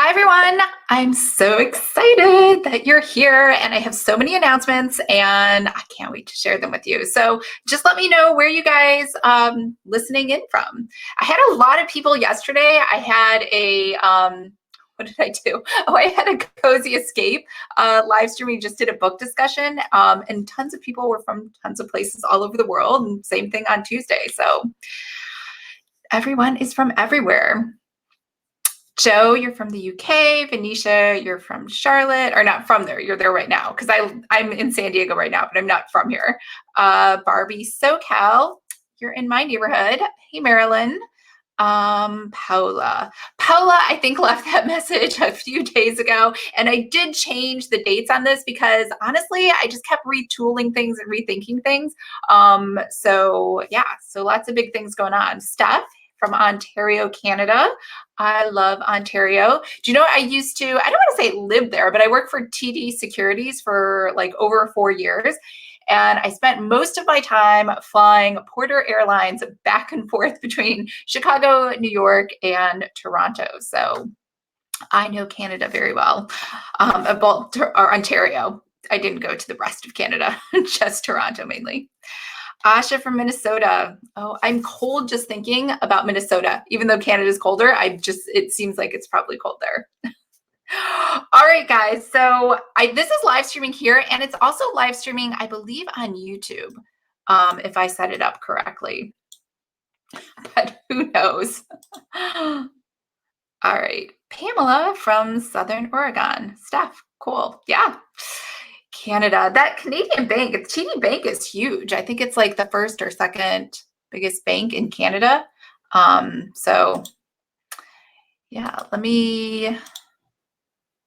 Hi, everyone. I'm so excited that you're here, and I have so many announcements, and I can't wait to share them with you. So just let me know where you guys listening in from. I had a lot of people yesterday. I had a what did I do? Oh, I had a Cozy Escape live stream. We just did a book discussion, and tons of people were from tons of places all over the world, and same thing on Tuesday. So everyone is from everywhere. Joe, you're from the UK. Venetia, you're from Charlotte, or not from there. You're there right now because I'm in San Diego right now, but I'm not from here. Barbie, SoCal, you're in my neighborhood. Hey, Marilyn. Paula, I think left that message a few days ago, and I did change the dates on this because honestly, I just kept retooling things and rethinking things. So yeah, so lots of big things going on. Steph from Ontario, Canada. I love Ontario. Do you know I used to, I don't want to say live there, but I worked for TD Securities for like over 4 years. And I spent most of my time flying Porter Airlines back and forth between Chicago, New York, and Toronto. So I know Canada very well, or Ontario. I didn't go to the rest of Canada, just Toronto mainly. Asha from Minnesota. Oh, I'm cold just thinking about Minnesota. Even though Canada's colder, it seems like it's probably cold there. All right, guys. So this is live streaming here, and it's also live streaming, I believe, on YouTube, if I set it up correctly. But who knows? All right. Pamela from Southern Oregon. Steph, cool. Yeah. Canada. That Canadian bank, TD Bank is huge. I think it's like the first or second biggest bank in Canada. So yeah,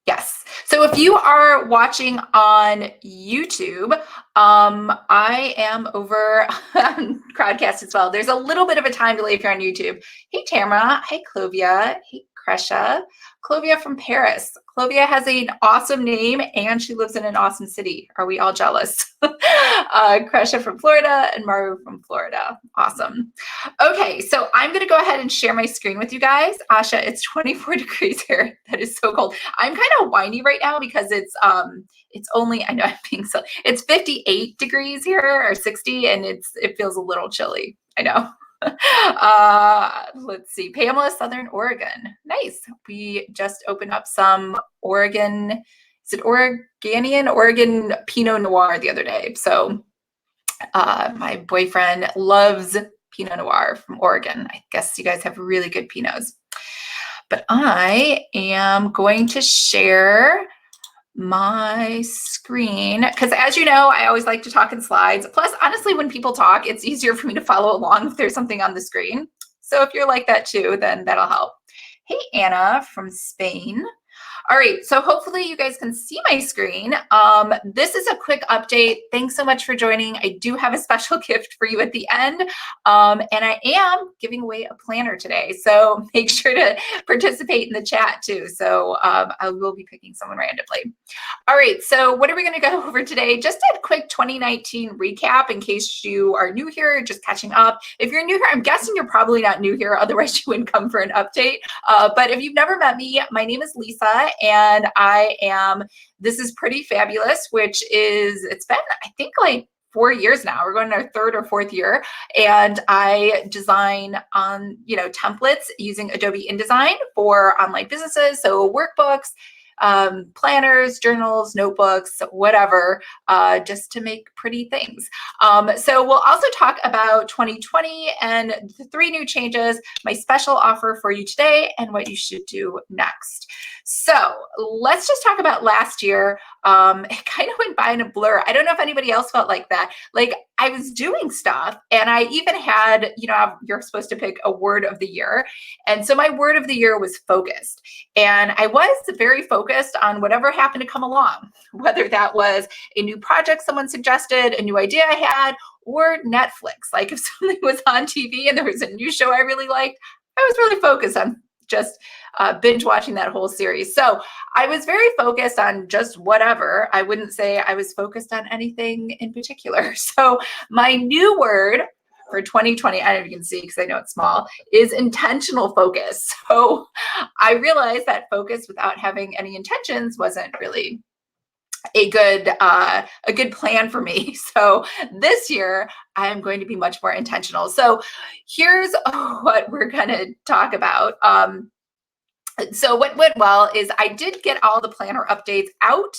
yes. So if you are watching on YouTube, I am over on Crowdcast as well. There's a little bit of a time delay if you're on YouTube. Hey, Tamara. Hey, Clovia. Hey, Kresha. Clovia from Paris. Clovia has an awesome name, and she lives in an awesome city. Are we all jealous? Kresha from Florida and Maru from Florida. Awesome. Okay, so I'm going to go ahead and share my screen with you guys. Asha, it's 24 degrees here. That is so cold. I'm kind of whiny right now because it's only, I know I'm being silly, it's 58 degrees here or 60, and it feels a little chilly. I know. Let's see. Pamela, Southern Oregon. Nice. We just opened up some Oregon, is it Oregon Pinot Noir the other day. So my boyfriend loves Pinot Noir from Oregon. I guess you guys have really good Pinots. But I am going to share my screen because, as you know, I always like to talk in slides. Plus, honestly, when people talk, it's easier for me to follow along if there's something on the screen. So if you're like that too, then that'll help. Hey, Anna from Spain. All right, so hopefully you guys can see my screen. This is a quick update. Thanks so much for joining. I do have a special gift for you at the end, and I am giving away a planner today. So make sure to participate in the chat too. So I will be picking someone randomly. All right, so what are we gonna go over today? Just a quick 2019 recap in case you are new here, just catching up. If you're new here, I'm guessing you're probably not new here, otherwise you wouldn't come for an update. But if you've never met me, my name is Lisa, and this is Pretty Fabulous, which it's been, I think, like 4 years now. We're going to our 3rd or 4th year, and I design on, templates using Adobe InDesign for online businesses, so workbooks, planners, journals, notebooks, whatever, just to make pretty things. So we'll also talk about 2020 and the 3 new changes, my special offer for you today, and what you should do next. So let's just talk about last year. It kind of went by in a blur. I don't know if anybody else felt like that. Like, I was doing stuff, and I even had, you're supposed to pick a word of the year. And so my word of the year was focused. And I was very focused on whatever happened to come along, whether that was a new project someone suggested, a new idea I had, or Netflix. Like if something was on TV and there was a new show I really liked, I was really focused on just binge watching that whole series. So I was very focused on just whatever. I wouldn't say I was focused on anything in particular. So my new word for 2020, I don't know if you can see because I know it's small, is intentional focus. So I realized that focus without having any intentions wasn't really a good plan for me. So this year I am going to be much more intentional. So here's what we're going to talk about. So what went well is I did get all the planner updates out.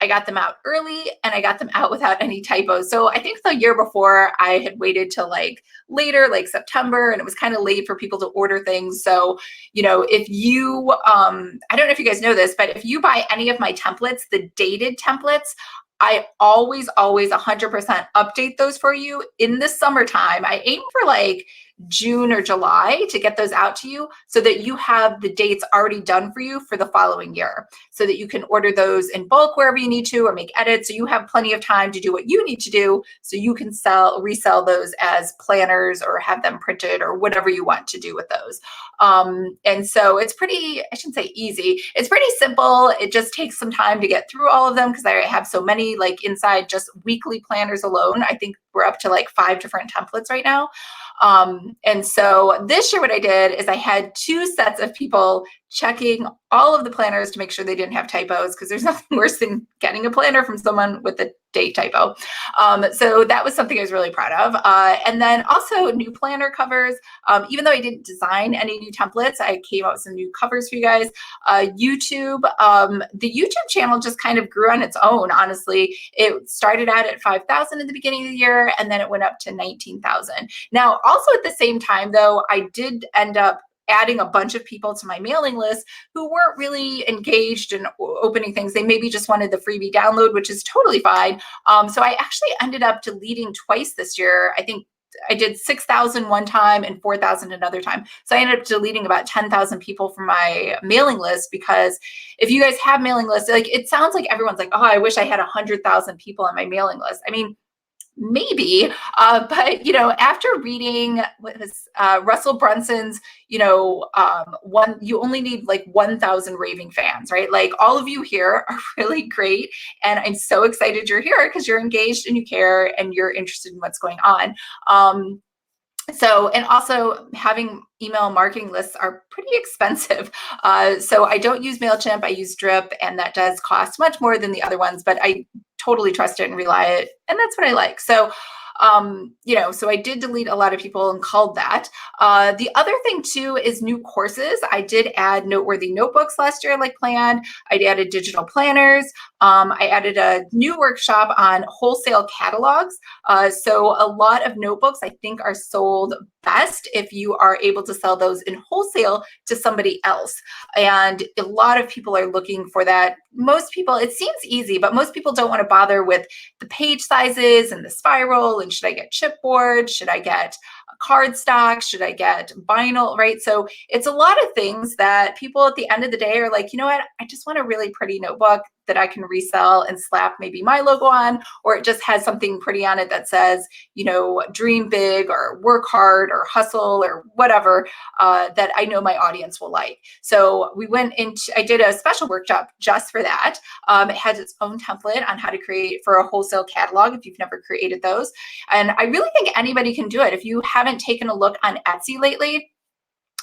I got them out early and I got them out without any typos. So I think the year before I had waited till like later, like September, and it was kind of late for people to order things. So, if you, I don't know if you guys know this, but if you buy any of my templates, the dated templates, I always 100% update those for you in the summertime. I aim for like June or July to get those out to you so that you have the dates already done for you for the following year, so that you can order those in bulk wherever you need to or make edits. So you have plenty of time to do what you need to do so you can resell those as planners or have them printed or whatever you want to do with those. And so it's pretty, I shouldn't say easy. It's pretty simple. It just takes some time to get through all of them because I have so many, like inside just weekly planners alone. I think we're up to like 5 different templates right now. And so this year what I did is I had 2 sets of people checking all of the planners to make sure they didn't have typos, because there's nothing worse than getting a planner from someone with a date typo. So that was something I was really proud of. And then also new planner covers. Even though I didn't design any new templates, I came up with some new covers for you guys. YouTube, the YouTube channel just kind of grew on its own, honestly. It started out at 5,000 in the beginning of the year, and then it went up to 19,000. Now, also at the same time, though, I did end up adding a bunch of people to my mailing list who weren't really engaged in opening things. They maybe just wanted the freebie download, which is totally fine. So I actually ended up deleting twice this year. I think I did 6,000 one time and 4,000 another time. So I ended up deleting about 10,000 people from my mailing list, because if you guys have mailing lists, like it sounds like everyone's like, oh, I wish I had 100,000 people on my mailing list. I mean, maybe, but after reading what was Russell Brunson's, you only need like 1,000 raving fans, right? Like all of you here are really great, and I'm so excited you're here because you're engaged and you care and you're interested in what's going on. So, and also having email marketing lists are pretty expensive. So I don't use MailChimp, I use Drip, and that does cost much more than the other ones, but I totally trust it and rely it. And that's what I like. So, so I did delete a lot of people and culled that. The other thing too is new courses. I did add noteworthy notebooks last year, like planned. I added digital planners. I added a new workshop on wholesale catalogs. So a lot of notebooks I think are sold best if you are able to sell those in wholesale to somebody else. And a lot of people are looking for that. Most people, it seems easy, but most people don't want to bother with the page sizes and the spiral. And should I get chipboard? Should I get cardstock? Should I get vinyl, right? So it's a lot of things that people at the end of the day are like, you know what? I just want a really pretty notebook that I can resell and slap maybe my logo on, or it just has something pretty on it that says, dream big or work hard or hustle or whatever, that I know my audience will like. So I did a special workshop just for that. It has its own template on how to create for a wholesale catalog if you've never created those. And I really think anybody can do it. If you haven't taken a look on Etsy lately,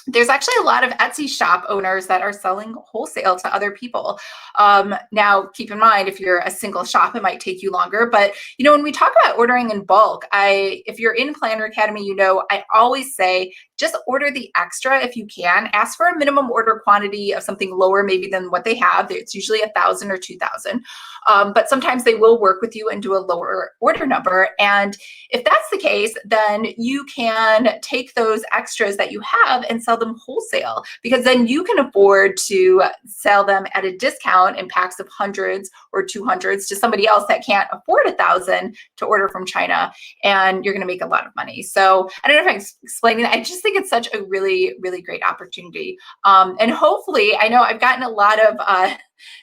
there's actually a lot of Etsy shop owners that are selling wholesale to other people. Now, keep in mind, if you're a single shop, it might take you longer. But, when we talk about ordering in bulk, if you're in Planner Academy, I always say, just order the extra if you can. Ask for a minimum order quantity of something lower maybe than what they have. It's usually 1,000 or 2,000. But sometimes they will work with you and do a lower order number. And if that's the case, then you can take those extras that you have and sell them wholesale, because then you can afford to sell them at a discount in packs of hundreds or 200s to somebody else that can't afford 1,000 to order from China, and you're going to make a lot of money. So I don't know if I'm explaining that. I just think it's such a really, really great opportunity. And hopefully, I know I've gotten a lot of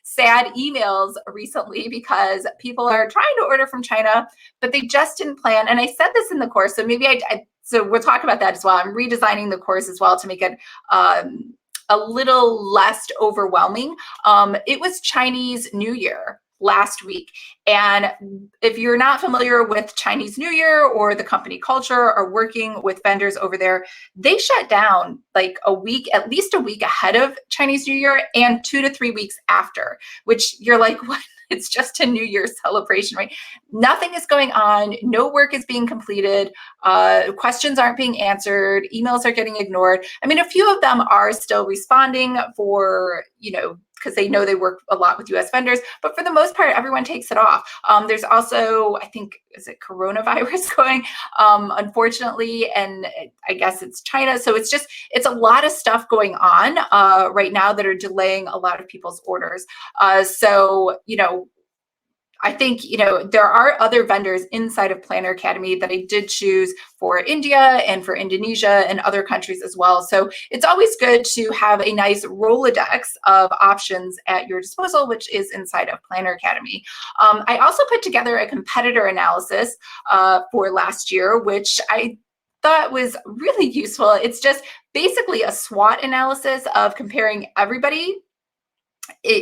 sad emails recently because people are trying to order from China, but they just didn't plan. And I said this in the course, so maybe so we'll talk about that as well. I'm redesigning the course as well to make it a little less overwhelming. It was Chinese New Year last week. And if you're not familiar with Chinese New Year or the company culture or working with vendors over there, they shut down like a week, at least a week ahead of Chinese New Year and 2 to 3 weeks after, which you're like, what? It's just a New Year's celebration, right? Nothing is going on. No work is being completed. Questions aren't being answered. Emails are getting ignored. I mean, a few of them are still responding for, because they know they work a lot with US vendors, but for the most part, everyone takes it off. There's also, I think, is it coronavirus going, unfortunately, and I guess it's China. So it's a lot of stuff going on right now that are delaying a lot of people's orders. I think, there are other vendors inside of Planner Academy that I did choose for India and for Indonesia and other countries as well. So it's always good to have a nice Rolodex of options at your disposal, which is inside of Planner Academy. I also put together a competitor analysis for last year, which I thought was really useful. It's just basically a SWOT analysis of comparing everybody,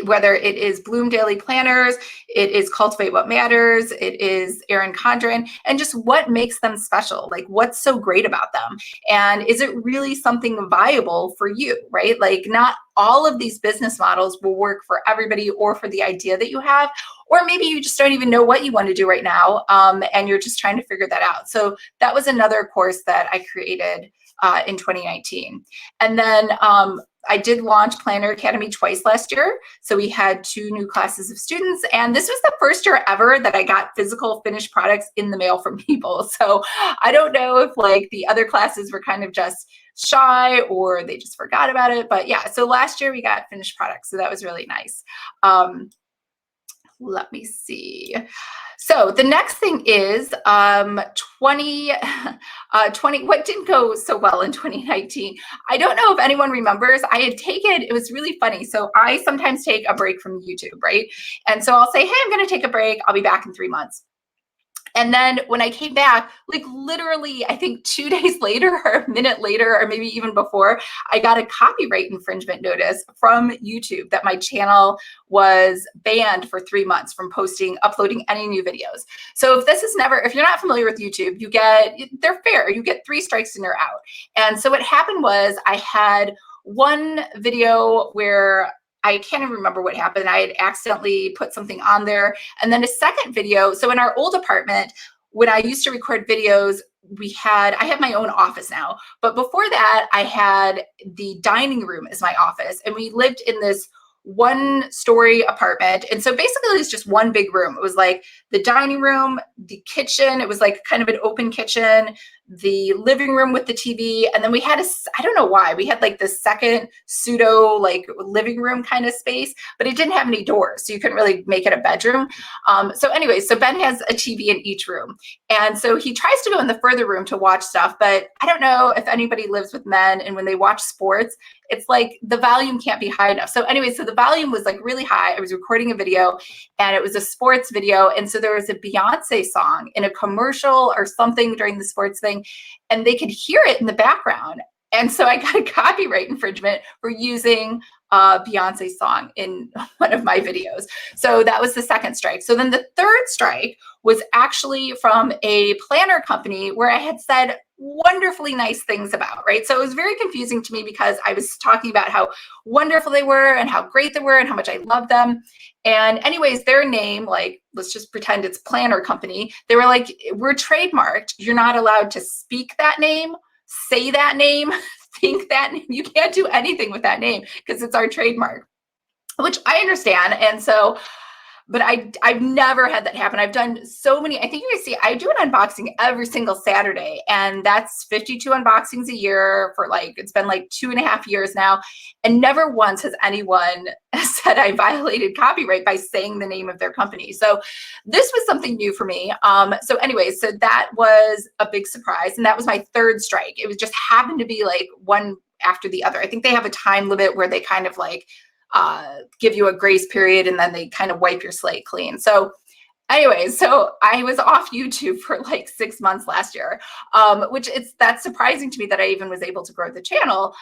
whether it is Bloom Daily Planners, it is Cultivate What Matters, it is Erin Condren, and just what makes them special, like what's so great about them. And is it really something viable for you, right? Like not all of these business models will work for everybody or for the idea that you have, or maybe you just don't even know what you want to do right now, and you're just trying to figure that out. So that was another course that I created in 2019. And then I did launch Planner Academy twice last year. So we had 2 new classes of students. And this was the first year ever that I got physical finished products in the mail from people. So I don't know if like the other classes were kind of just shy or they just forgot about it. But yeah, so last year we got finished products. So that was really nice. Let me see. So the next thing is 2020, what didn't go so well in 2019. I don't know if anyone remembers, I had taken, it was really funny. So I sometimes take a break from YouTube, right? And so I'll say, hey, I'm going to take a break. I'll be back in 3 months. And then when I came back, like literally, I think 2 days later or a minute later, or maybe even before, I got a copyright infringement notice from YouTube that my channel was banned for 3 months from uploading any new videos. So if you're not familiar with YouTube, they're fair. You get 3 strikes and you're out. And so what happened was I had one video where I can't even remember what happened. I had accidentally put something on there. And then a second video. So in our old apartment, when I used to record videos, I have my own office now. But before that, I had the dining room as my office. And we lived in this 1-story apartment. And so basically it's just one big room. It was like the dining room, the kitchen. It was like kind of an open kitchen, the living room with the TV. And then we had I don't know why, we had like this second pseudo like living room kind of space, but it didn't have any doors. So you couldn't really make it a bedroom. So anyway, so Ben has a TV in each room. And so he tries to go in the further room to watch stuff, but I don't know if anybody lives with men and when they watch sports, it's like the volume can't be high enough. So anyway, so the volume was like really high. I was recording a video and it was a sports video. And so there was a Beyonce song in a commercial or something during the sports thing, and they could hear it in the background. And so I got a copyright infringement for using a Beyonce song in one of my videos. So that was the second strike. So then the third strike was actually from a planner company where I had said wonderfully nice things about, right? So it was very confusing to me because I was talking about how wonderful they were and how great they were and how much I loved them. And anyways, their name, like, let's just pretend it's Planner Company. They were like, we're trademarked. You're not allowed to speak that name, say that name, think that name. You can't do anything with that name because it's our trademark, which I understand. And so, but I've never had that happen. I've done so many. I think you guys see, I do an unboxing every single Saturday, and that's 52 unboxings a year for it's been like 2.5 years now. And never once has anyone said I violated copyright by saying the name of their company. So this was something new for me. So anyway, so that was a big surprise. And that was my third strike. It was just happened to be like one after the other. I think they have a time limit where they kind of give you a grace period and then they kind of wipe your slate clean. So Anyway, so I was off YouTube for like 6 months last year, which that's surprising to me that I even was able to grow the channel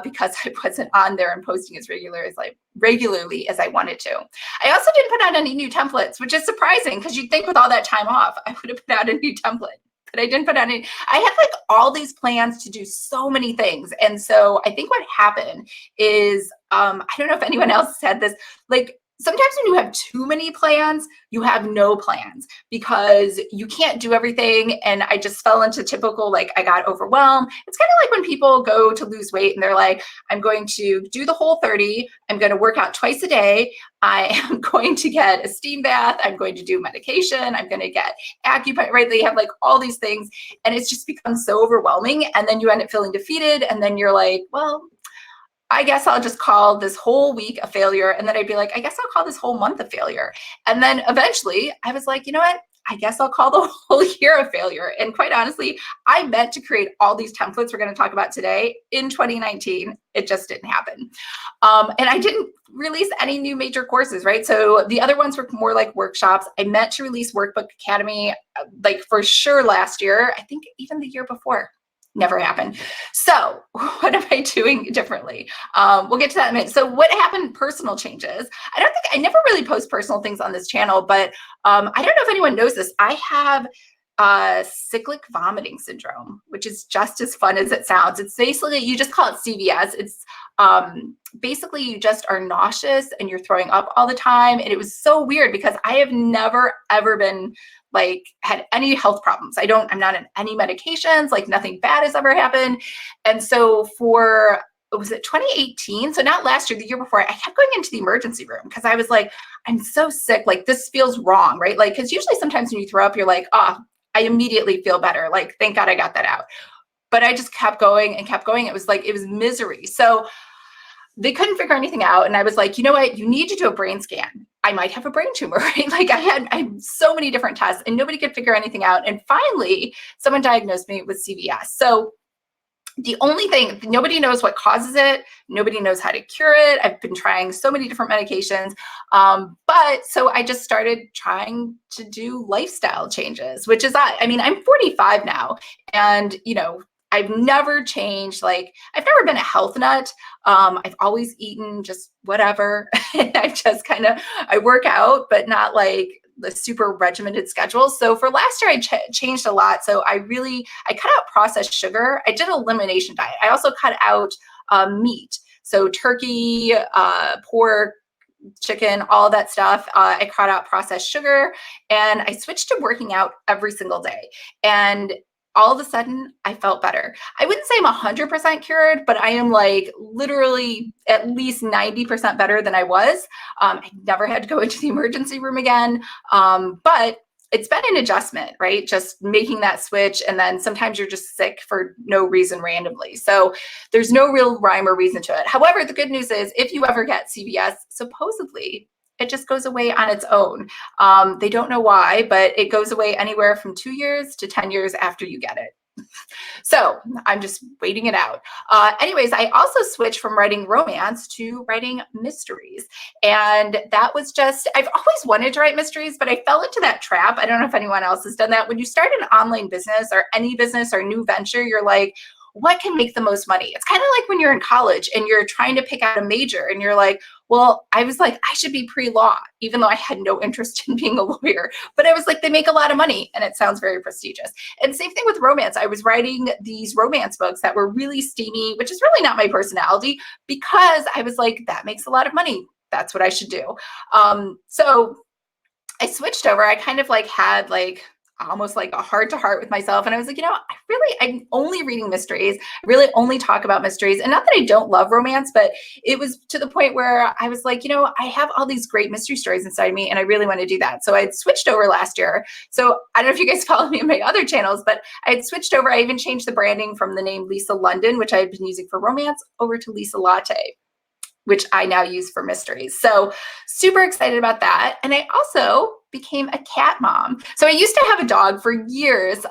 because I wasn't on there and posting as regularly as I wanted to. I also didn't put out any new templates, which is surprising because you'd think with all that time off, I would have put out a new template. But I didn't put out any. I had like all these plans to do so many things. And so I think what happened is, I don't know if anyone else said this, like sometimes when you have too many plans, you have no plans because you can't do everything. And I just fell into typical, like I got overwhelmed. It's kind of like when people go to lose weight and they're like, I'm going to do the Whole30. I'm going to work out twice a day. I am going to get a steam bath. I'm going to do medication. I'm going to get acupuncture, right? They have like all these things and it's just become so overwhelming. And then you end up feeling defeated. And then you're like, well, I guess I'll just call this whole week a failure. And then I'd be like, I guess I'll call this whole month a failure. And then eventually I was like, you know what? I guess I'll call the whole year a failure. And quite honestly, I meant to create all these templates we're going to talk about today in 2019. It just didn't happen. And I didn't release any new major courses, right? So the other ones were more like workshops. I meant to release Workbook Academy, like for sure last year, I think even the year before. Never happened. So what am I doing differently? We'll get to that in a minute. So what happened? Personal changes. I never really post personal things on this channel, but I don't know if anyone knows this. I have cyclic vomiting syndrome, which is just as fun as it sounds. It's basically, you just call it CVS. It's basically you just are nauseous and you're throwing up all the time. And it was so weird because I have never, ever been like had any health problems. I'm not on any medications, like nothing bad has ever happened. And so was it 2018? So not last year, the year before, I kept going into the emergency room because I was like, I'm so sick. Like this feels wrong, right? Like, because usually sometimes when you throw up, you're like, oh, I immediately feel better. Like, thank God I got that out. But I just kept going and kept going. It was misery. So they couldn't figure anything out. And I was like, you know what? You need to do a brain scan. I might have a brain tumor, right? Like I had so many different tests and nobody could figure anything out. And finally, someone diagnosed me with CVS. So the only thing, nobody knows what causes it. Nobody knows how to cure it. I've been trying so many different medications. But so I just started trying to do lifestyle changes, which is, I'm 45 now. And, I've never changed. Like I've never been a health nut. I've always eaten just whatever. And I work out, but not like the super regimented schedule. So for last year, I changed a lot. So I cut out processed sugar. I did an elimination diet. I also cut out meat. So turkey, pork, chicken, all that stuff. I cut out processed sugar and I switched to working out every single day. And all of a sudden I felt better. I wouldn't say I'm 100% cured, but I am like literally at least 90% better than I was. I never had to go into the emergency room again. But it's been an adjustment, right? Just making that switch. And then sometimes you're just sick for no reason randomly. So there's no real rhyme or reason to it. However, the good news is if you ever get CVS, supposedly it just goes away on its own. They don't know why, but it goes away anywhere from 2 years to 10 years after you get it. So I'm just waiting it out. Anyways, I also switched from writing romance to writing mysteries. And that was I've always wanted to write mysteries, but I fell into that trap. I don't know if anyone else has done that. When you start an online business or any business or new venture, you're like, what can make the most money? It's kind of like when you're in college and you're trying to pick out a major and you're like, well, I was like, I should be pre-law, even though I had no interest in being a lawyer. But I was like, they make a lot of money and it sounds very prestigious. And same thing with romance. I was writing these romance books that were really steamy, which is really not my personality, because I was like, that makes a lot of money. That's what I should do. So I switched over. I kind of had almost like a heart to heart with myself. And I was like, I'm only reading mysteries. I really only talk about mysteries. And not that I don't love romance, but it was to the point where I was like, I have all these great mystery stories inside me and I really want to do that. So I had switched over last year. So I don't know if you guys follow me on my other channels, but I had switched over. I even changed the branding from the name Lisa London, which I had been using for romance, over to Lisa Latte, which I now use for mysteries. So super excited about that. And I also became a cat mom. So I used to have a dog for years.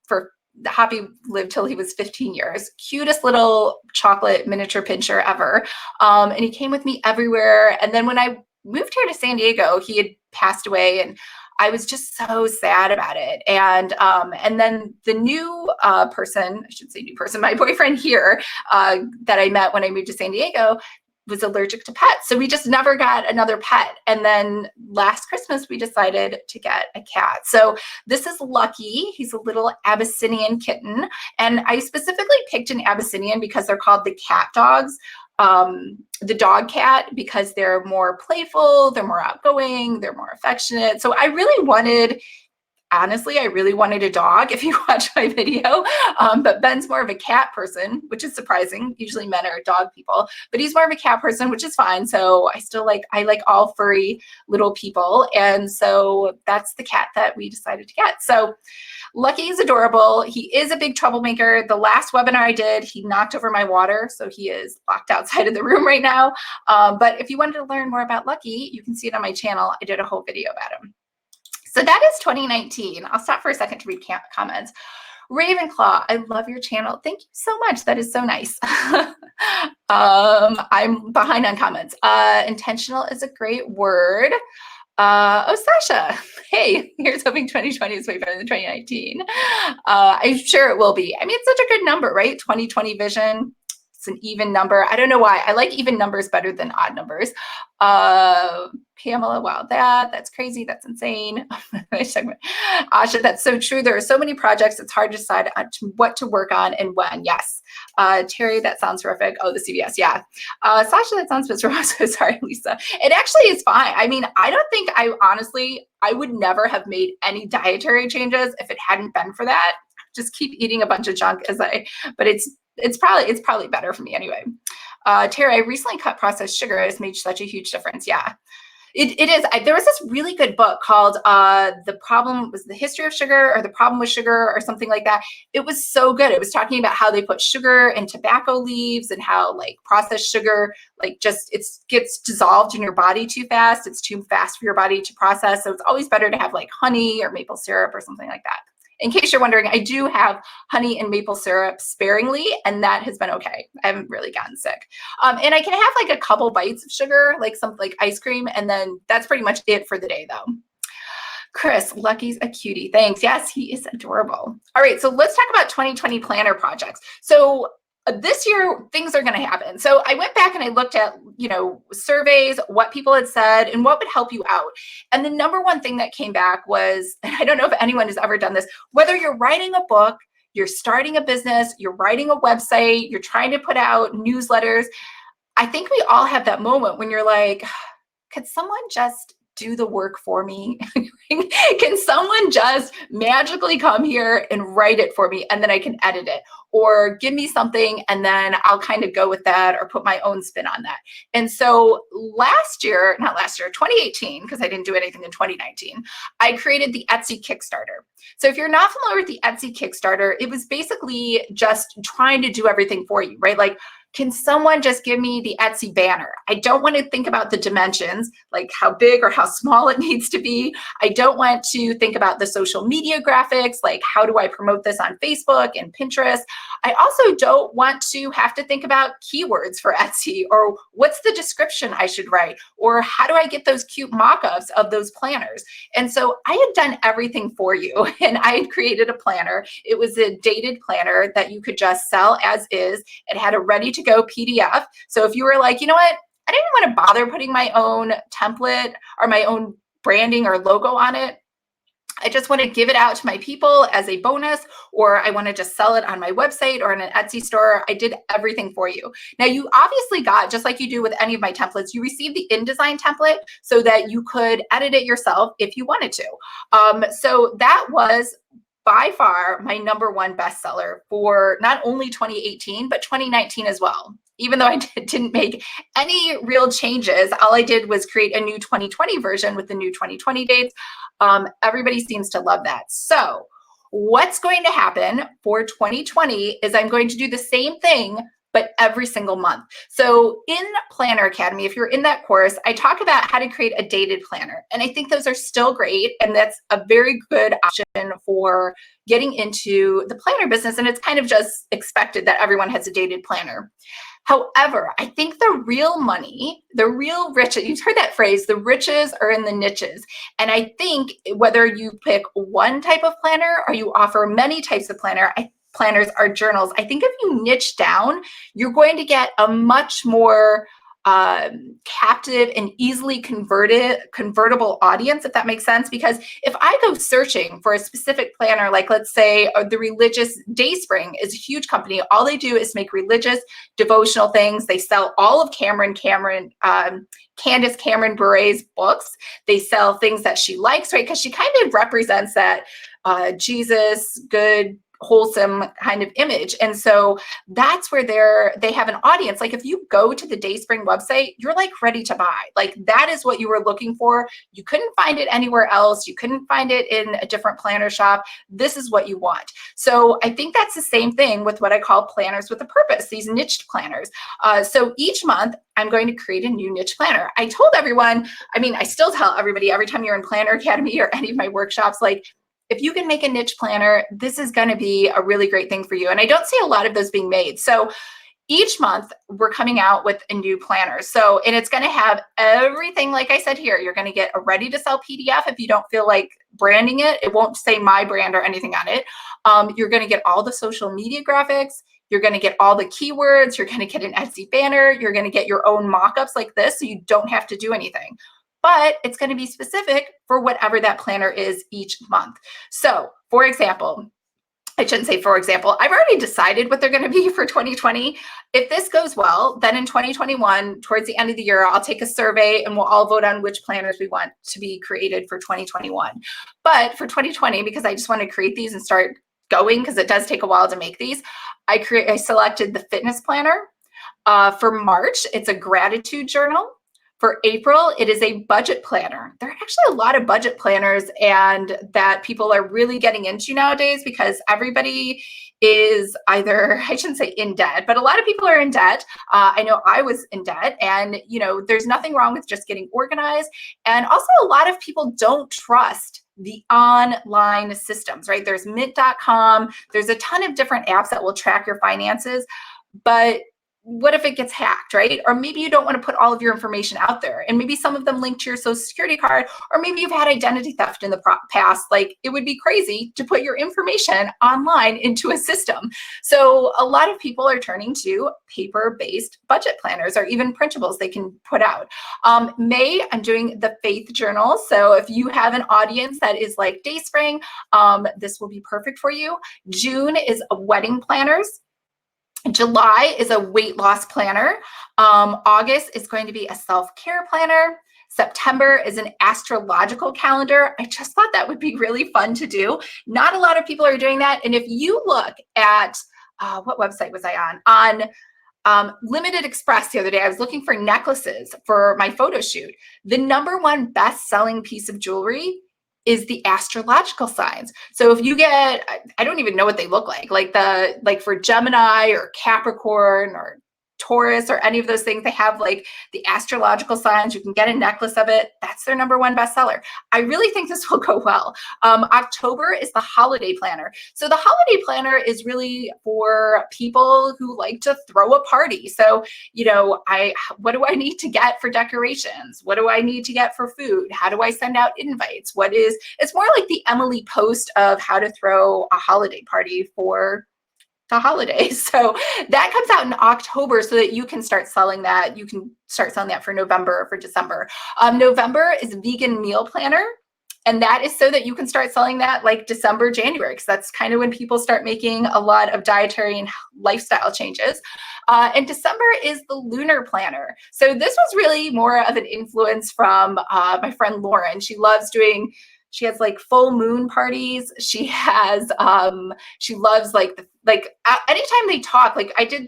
For Hoppy lived till he was 15 years. Cutest little chocolate miniature pinscher ever. And he came with me everywhere. And then when I moved here to San Diego, he had passed away and I was just so sad about it. And then the new person, I should say new person, my boyfriend here that I met when I moved to San Diego was allergic to pets. So we just never got another pet. And then last Christmas, we decided to get a cat. So this is Lucky. He's a little Abyssinian kitten. And I specifically picked an Abyssinian because they're called the cat dogs. The dog cat, because they're more playful, they're more outgoing, they're more affectionate. So I really wanted a dog if you watch my video, but Ben's more of a cat person, which is surprising. Usually men are dog people, but he's more of a cat person, which is fine. So I like all furry little people. And so that's the cat that we decided to get. So Lucky is adorable. He is a big troublemaker. The last webinar I did, he knocked over my water. So he is locked outside of the room right now. But if you wanted to learn more about Lucky, you can see it on my channel. I did a whole video about him. So that is 2019. I'll stop for a second to read comments. Ravenclaw, I love your channel. Thank you so much. That is so nice. I'm behind on comments. Intentional is a great word. Sasha, hey, here's hoping 2020 is way better than 2019. I'm sure it will be. I mean, it's such a good number, right? 2020 vision. It's an even number. I don't know why. I like even numbers better than odd numbers. Pamela, wow, that's crazy. That's insane. Asha, that's so true. There are so many projects. It's hard to decide what to work on and when. Yes. Terry, that sounds horrific. Oh, the CVS. Yeah. Sasha, that sounds miserable. So sorry, Lisa. It actually is fine. I mean, I don't think I would never have made any dietary changes if it hadn't been for that. Just keep eating a bunch of junk but it's probably better for me anyway. Terry, I recently cut processed sugar. It's made such a huge difference. Yeah, it is. There was this really good book called The History of Sugar or The Problem with Sugar or something like that. It was so good. It was talking about how they put sugar in tobacco leaves and how like processed sugar, like just it gets dissolved in your body too fast. It's too fast for your body to process. So it's always better to have like honey or maple syrup or something like that. In case you're wondering, I do have honey and maple syrup sparingly, and that has been okay. I haven't really gotten sick. And I can have like a couple bites of sugar, like something like ice cream, and then that's pretty much it for the day though. Chris, Lucky's a cutie. Thanks. Yes, he is adorable. All right, so let's talk about 2020 planner projects. So this year, things are going to happen. So I went back and I looked at, surveys, what people had said, and what would help you out. And the number one thing that came back was, and I don't know if anyone has ever done this, whether you're writing a book, you're starting a business, you're writing a website, you're trying to put out newsletters. I think we all have that moment when you're like, could someone just do the work for me? Can someone just magically come here and write it for me and then I can edit it? Or give me something and then I'll kind of go with that or put my own spin on that. And so 2018, because I didn't do anything in 2019, I created the Etsy Kickstarter. So if you're not familiar with the Etsy Kickstarter, it was basically just trying to do everything for you, right? Like, can someone just give me the Etsy banner? I don't want to think about the dimensions, like how big or how small it needs to be. I don't want to think about the social media graphics, like how do I promote this on Facebook and Pinterest? I also don't want to have to think about keywords for Etsy or what's the description I should write or how do I get those cute mock-ups of those planners? And so I had done everything for you and I had created a planner. It was a dated planner that you could just sell as is. It had a ready-to-go PDF. So if you were like, you know what, I didn't want to bother putting my own template or my own branding or logo on it. I just want to give it out to my people as a bonus, or I want to just sell it on my website or in an Etsy store. I did everything for you. Now, you obviously got, just like you do with any of my templates, you received the InDesign template so that you could edit it yourself if you wanted to. So that was by far my #1 bestseller for not only 2018, but 2019 as well. Even though I didn't make any real changes, all I did was create a new 2020 version with the new 2020 dates. Everybody seems to love that. So what's going to happen for 2020 is I'm going to do the same thing, but every single month. So in Planner Academy, if you're in that course, I talk about how to create a dated planner. And I think those are still great. And that's a very good option for getting into the planner business. And it's kind of just expected that everyone has a dated planner. However, I think the real money, the real riches, you've heard that phrase, the riches are in the niches. And I think whether you pick one type of planner or you offer many types of planners or journals, I think if you niche down, you're going to get a much more captive and easily convertible audience, if that makes sense. Because if I go searching for a specific planner, like let's say the religious Dayspring is a huge company. All they do is make religious devotional things. They sell all of Candace Cameron Bure's books. They sell things that she likes, right? Because she kind of represents that Jesus, good, wholesome kind of image. And so that's where they have an audience. Like if you go to the Dayspring website, you're like ready to buy. Like that is what you were looking for. You couldn't find it anywhere else. You couldn't find it in a different planner shop. This is what you want. So I think that's the same thing with what I call planners with a purpose, these niched planners. So each month I'm going to create a new niche planner. I told everyone, I mean, I still tell everybody every time you're in Planner Academy or any of my workshops, like, if you can make a niche planner, this is going to be a really great thing for you. And I don't see a lot of those being made. So each month we're coming out with a new planner. So, and it's going to have everything, like I said here, you're going to get a ready to sell PDF. If you don't feel like branding it, it won't say my brand or anything on it. You're going to get all the social media graphics. You're going to get all the keywords. You're going to get an Etsy banner. You're going to get your own mock-ups like this, so you don't have to do anything. But it's going to be specific for whatever that planner is each month. So, for example, I shouldn't say for example, I've already decided what they're going to be for 2020. If this goes well, then in 2021, towards the end of the year, I'll take a survey and we'll all vote on which planners we want to be created for 2021. But for 2020, because I just want to create these and start going, because it does take a while to make these, I selected the fitness planner. For March, it's a gratitude journal. For April, it is a budget planner. There are actually a lot of budget planners and that people are really getting into nowadays because everybody is either, I shouldn't say in debt, but a lot of people are in debt. I know I was in debt, and there's nothing wrong with just getting organized. And also a lot of people don't trust the online systems, right? There's mint.com. There's a ton of different apps that will track your finances, but what if it gets hacked, right? Or maybe you don't want to put all of your information out there, and maybe some of them link to your social security card, or maybe you've had identity theft in the past. Like, it would be crazy to put your information online into a system. So a lot of people are turning to paper-based budget planners or even printables they can put out. May, I'm doing the faith journal. So if you have an audience that is like Dayspring, this will be perfect for you. June is wedding planners. July is a weight loss planner. August is going to be a self-care planner. September is an astrological calendar. I just thought that would be really fun to do. Not a lot of people are doing that. And if you look at, what website was I on? Limited Express the other day, I was looking for necklaces for my photo shoot. The #1 best-selling piece of jewelry is the astrological signs. So if you get, I don't even know what they look like for Gemini or Capricorn or Taurus or any of those things, they have like the astrological signs. You can get a necklace of it. That's their #1 bestseller. I really think this will go well. October is the holiday planner. So the holiday planner is really for people who like to throw a party. So, what do I need to get for decorations? What do I need to get for food? How do I send out invites? It's more like the Emily Post of how to throw a holiday party for the holidays. So that comes out in October so that you can start selling that. You can start selling that for November or for December. November is vegan meal planner. And that is so that you can start selling that like December, January, because that's kind of when people start making a lot of dietary and lifestyle changes. And December is the lunar planner. So this was really more of an influence from my friend Lauren. She has like full moon parties. She loves anytime they talk, like I did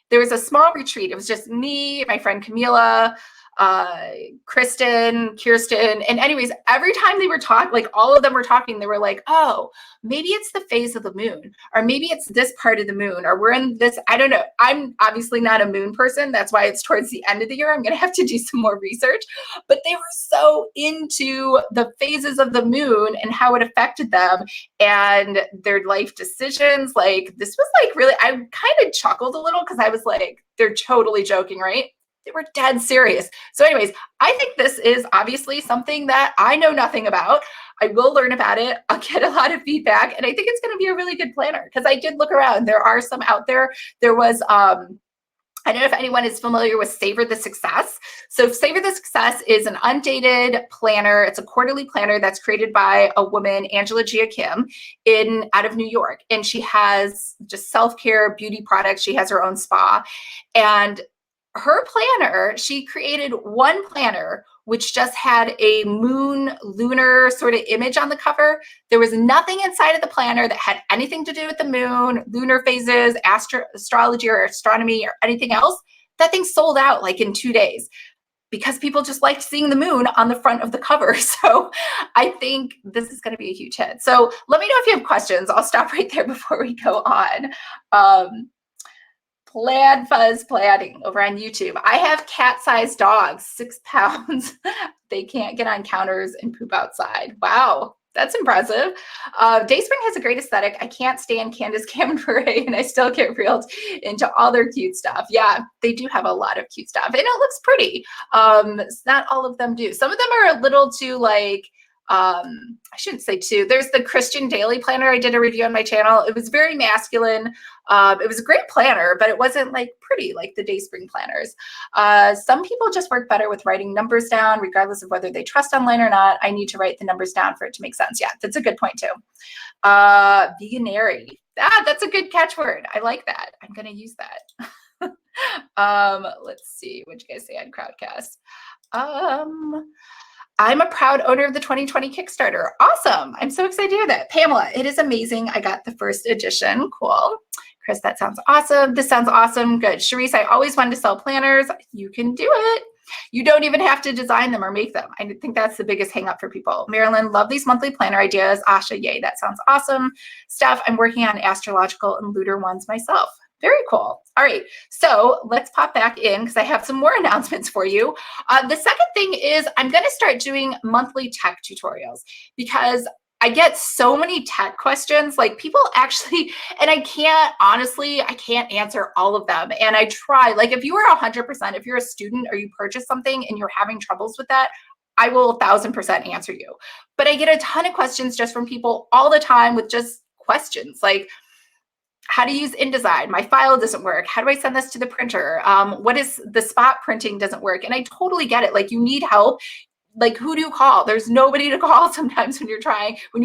there was a small retreat. It was just me, my friend Camila, Kirsten. And anyways, every time they were talking, like all of them were talking, they were like, oh, maybe it's the phase of the moon, or maybe it's this part of the moon, or we're in this, I don't know. I'm obviously not a moon person. That's why it's towards the end of the year. I'm going to have to do some more research, but they were so into the phases of the moon and how it affected them and their life decisions. Like this was like really, I kind of chuckled a little because I was like, they're totally joking, right? They were dead serious. So anyways, I think this is obviously something that I know nothing about. I will learn about it. I'll get a lot of feedback. And I think it's going to be a really good planner because I did look around. There are some out there. There was, I don't know if anyone is familiar with Savor the Success. So Savor the Success is an undated planner. It's a quarterly planner that's created by a woman, Angela Gia Kim, out of New York. And she has just self-care beauty products. She has her own spa. And her planner, she created one planner which just had a moon lunar sort of image on the cover. There was nothing inside of the planner that had anything to do with the moon, lunar phases, astrology or astronomy or anything else. That thing sold out like in 2 days because people just liked seeing the moon on the front of the cover. So I think this is going to be a huge hit. So let me know if you have questions. I'll stop right there before we go on. Plaid Fuzz Plaiding over on YouTube. I have cat-sized dogs, 6 pounds. They can't get on counters and poop outside. Wow, that's impressive. Dayspring has a great aesthetic. I can't stand Candace Cameron Bure, and I still get reeled into all their cute stuff. Yeah, they do have a lot of cute stuff, and it looks pretty. Not all of them do. Some of them are a little too like, I shouldn't say too. There's the Christian Daily Planner. I did a review on my channel. It was very masculine. It was a great planner, but it wasn't like pretty like the Dayspring planners. Some people just work better with writing numbers down, regardless of whether they trust online or not. I need to write the numbers down for it to make sense. Yeah, that's a good point too. Veganary. That's a good catchword. I like that. I'm going to use that. Let's see what you guys say on Crowdcast. I'm a proud owner of the 2020 Kickstarter. Awesome. I'm so excited to hear that. Pamela, it is amazing. I got the first edition. Cool. Chris, that sounds awesome. This sounds awesome. Good. Sharice, I always wanted to sell planners. You can do it. You don't even have to design them or make them. I think that's the biggest hang up for people. Marilyn, love these monthly planner ideas. Asha, yay, that sounds awesome. Steph, I'm working on astrological and lunar ones myself. Very cool. All right, so let's pop back in because I have some more announcements for you. The second thing is I'm going to start doing monthly tech tutorials because I get so many tech questions. Like people actually, and I can't answer all of them. And I try, like if you are 100%, if you're a student or you purchase something and you're having troubles with that, I will 1000% answer you. But I get a ton of questions just from people all the time with just questions like, how to use InDesign. My file doesn't work. How do I send this to the printer? What is the spot printing doesn't work? And I totally get it. Like you need help. Like who do you call? There's nobody to call sometimes when you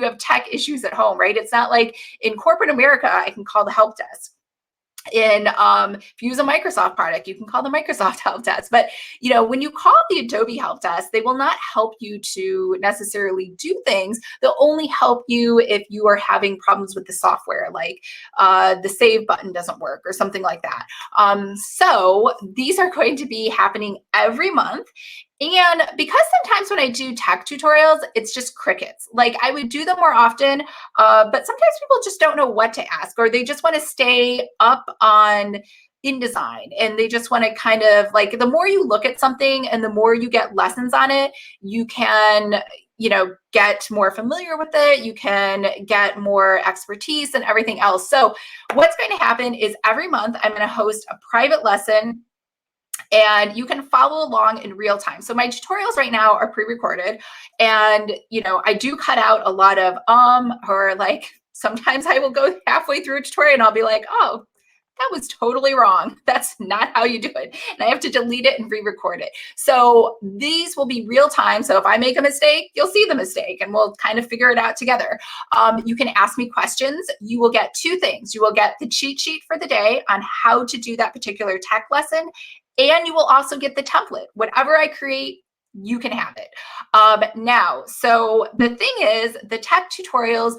have tech issues at home, right? It's not like in corporate America, I can call the help desk. If you use a Microsoft product, you can call the Microsoft help desk. But when you call the Adobe help desk, they will not help you to necessarily do things. They'll only help you if you are having problems with the software, like the save button doesn't work or something like that. So these are going to be happening every month. And because sometimes when I do tech tutorials, it's just crickets. Like I would do them more often, but sometimes people just don't know what to ask, or they just want to stay up on InDesign and they just want to kind of like, the more you look at something and the more you get lessons on it, you can get more familiar with it. You can get more expertise and everything else. So what's going to happen is every month I'm going to host a private lesson and you can follow along in real time. So my tutorials right now are pre-recorded and, I do cut out a lot of, or like, sometimes I will go halfway through a tutorial and I'll be like, oh, that was totally wrong. That's not how you do it. And I have to delete it and re-record it. So these will be real time. So if I make a mistake, you'll see the mistake and we'll kind of figure it out together. You can ask me questions. You will get 2 things. You will get the cheat sheet for the day on how to do that particular tech lesson. And you will also get the template. Whatever I create, you can have it. Now, so the thing is, the tech tutorials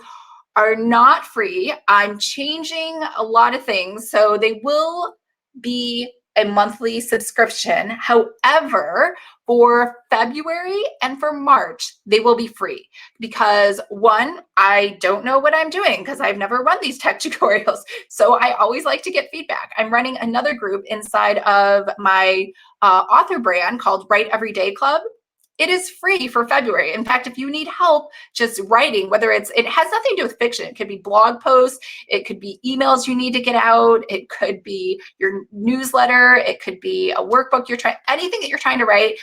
are not free. I'm changing a lot of things. So they will be a monthly subscription. However, for February and for March, they will be free because one, I don't know what I'm doing because I've never run these tech tutorials. So I always like to get feedback. I'm running another group inside of my author brand called Write Every Day Club. It is free for February. In fact, if you need help just writing, whether it has nothing to do with fiction, it could be blog posts, it could be emails you need to get out, it could be your newsletter, it could be a workbook anything that you're trying to write.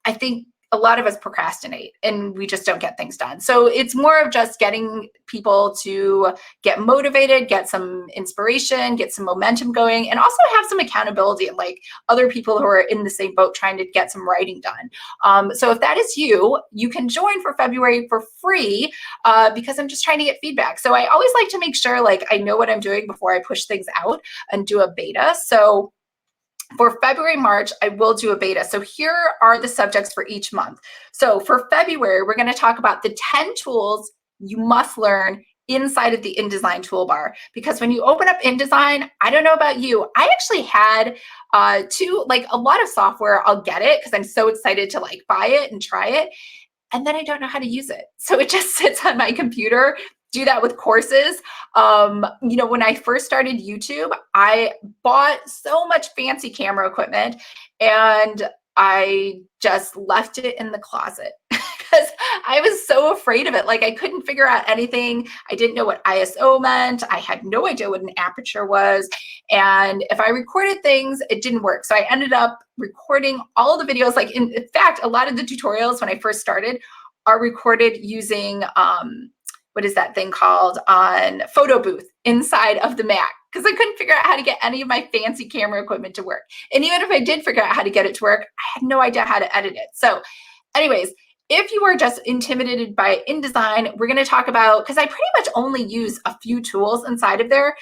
I think a lot of us procrastinate and we just don't get things done. So it's more of just getting people to get motivated, get some inspiration, get some momentum going, and also have some accountability and like other people who are in the same boat trying to get some writing done. So if that is you, you can join for February for free because I'm just trying to get feedback. So I always like to make sure like I know what I'm doing before I push things out and do a beta. So for February, March, I will do a beta. So here are the subjects for each month. So for February, we're going to talk about the 10 tools you must learn inside of the InDesign toolbar. Because when you open up InDesign, I don't know about you, I actually had a lot of software, I'll get it because I'm so excited to like buy it and try it. And then I don't know how to use it. So it just sits on my computer. Do that with courses. When I first started YouTube, I bought so much fancy camera equipment and I just left it in the closet because I was so afraid of it. Like I couldn't figure out anything. I didn't know what ISO meant. I had no idea what an aperture was. And if I recorded things, it didn't work. So I ended up recording all the videos. Like in fact, a lot of the tutorials when I first started are recorded using, what is that thing called, on Photo Booth inside of the Mac because I couldn't figure out how to get any of my fancy camera equipment to work. And even if I did figure out how to get it to work, I had no idea how to edit it. So anyways, if you are just intimidated by InDesign, we're going to talk about, because I pretty much only use a few tools inside of there.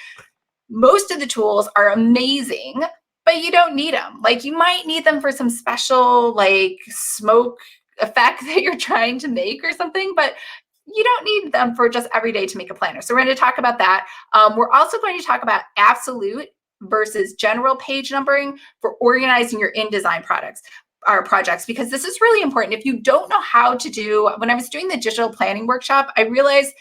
Most of the tools are amazing, but you don't need them. Like you might need them for some special like smoke effect that you're trying to make or something, but you don't need them for just every day to make a planner. So we're going to talk about that. We're also going to talk about absolute versus general page numbering for organizing your InDesign projects, because this is really important. If you don't know how to do, when I was doing the digital planning workshop, I realized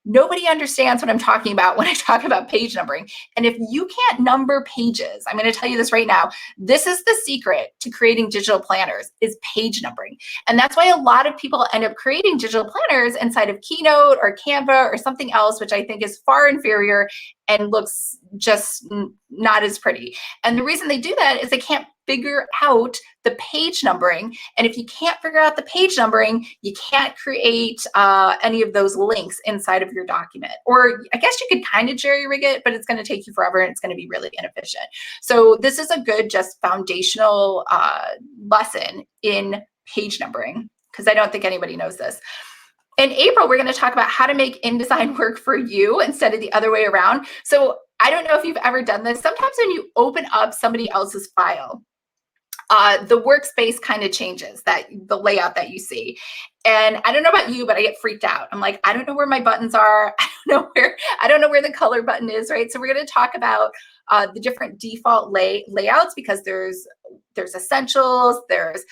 nobody understands what I'm talking about when I talk about page numbering. And if you can't number pages, I'm going to tell you this right now. This is the secret to creating digital planners is page numbering. And that's why a lot of people end up creating digital planners inside of Keynote or Canva or something else, which I think is far inferior and looks just not as pretty. And the reason they do that is they can't figure out the page numbering. And if you can't figure out the page numbering, you can't create any of those links inside of your document. Or I guess you could kind of jerry rig it, but it's going to take you forever and it's going to be really inefficient. So this is a good just foundational lesson in page numbering, because I don't think anybody knows this. In April, we're going to talk about how to make InDesign work for you instead of the other way around. So I don't know if you've ever done this. Sometimes when you open up somebody else's file, the workspace kind of changes, the layout that you see. And I don't know about you, but I get freaked out. I'm like, I don't know where my buttons are. I don't know where the color button is, right? So we're going to talk about the different default layouts, because there's essentials, there's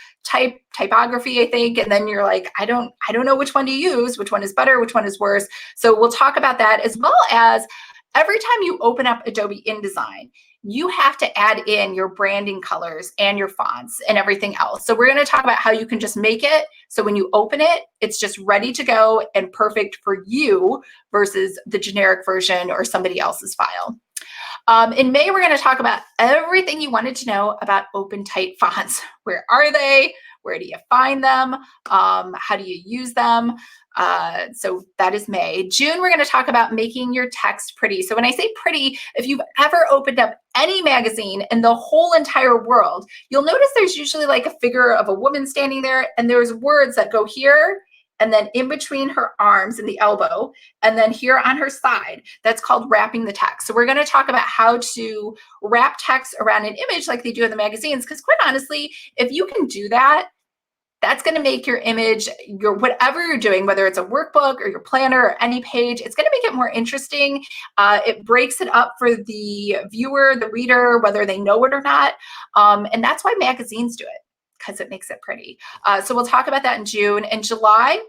typography, I think, and then you're like, I don't know which one to use, which one is better, which one is worse. So we'll talk about that, as well as every time you open up Adobe InDesign, you have to add in your branding colors and your fonts and everything else. So we're going to talk about how you can just make it so when you open it, it's just ready to go and perfect for you versus the generic version or somebody else's file. In May, we're going to talk about everything you wanted to know about OpenType fonts. Where are they? Where do you find them? How do you use them? So that is May. June, we're going to talk about making your text pretty. So when I say pretty, if you've ever opened up any magazine in the whole entire world, you'll notice there's usually like a figure of a woman standing there, and there's words that go here, and then in between her arms and the elbow, and then here on her side. That's called wrapping the text. So we're going to talk about how to wrap text around an image like they do in the magazines, because quite honestly, if you can do that, that's going to make your image, your whatever you're doing, whether it's a workbook or your planner or any page, it's going to make it more interesting. It breaks it up for the viewer, the reader, whether they know it or not. And that's why magazines do it, because it makes it pretty. So we'll talk about that in June. In July,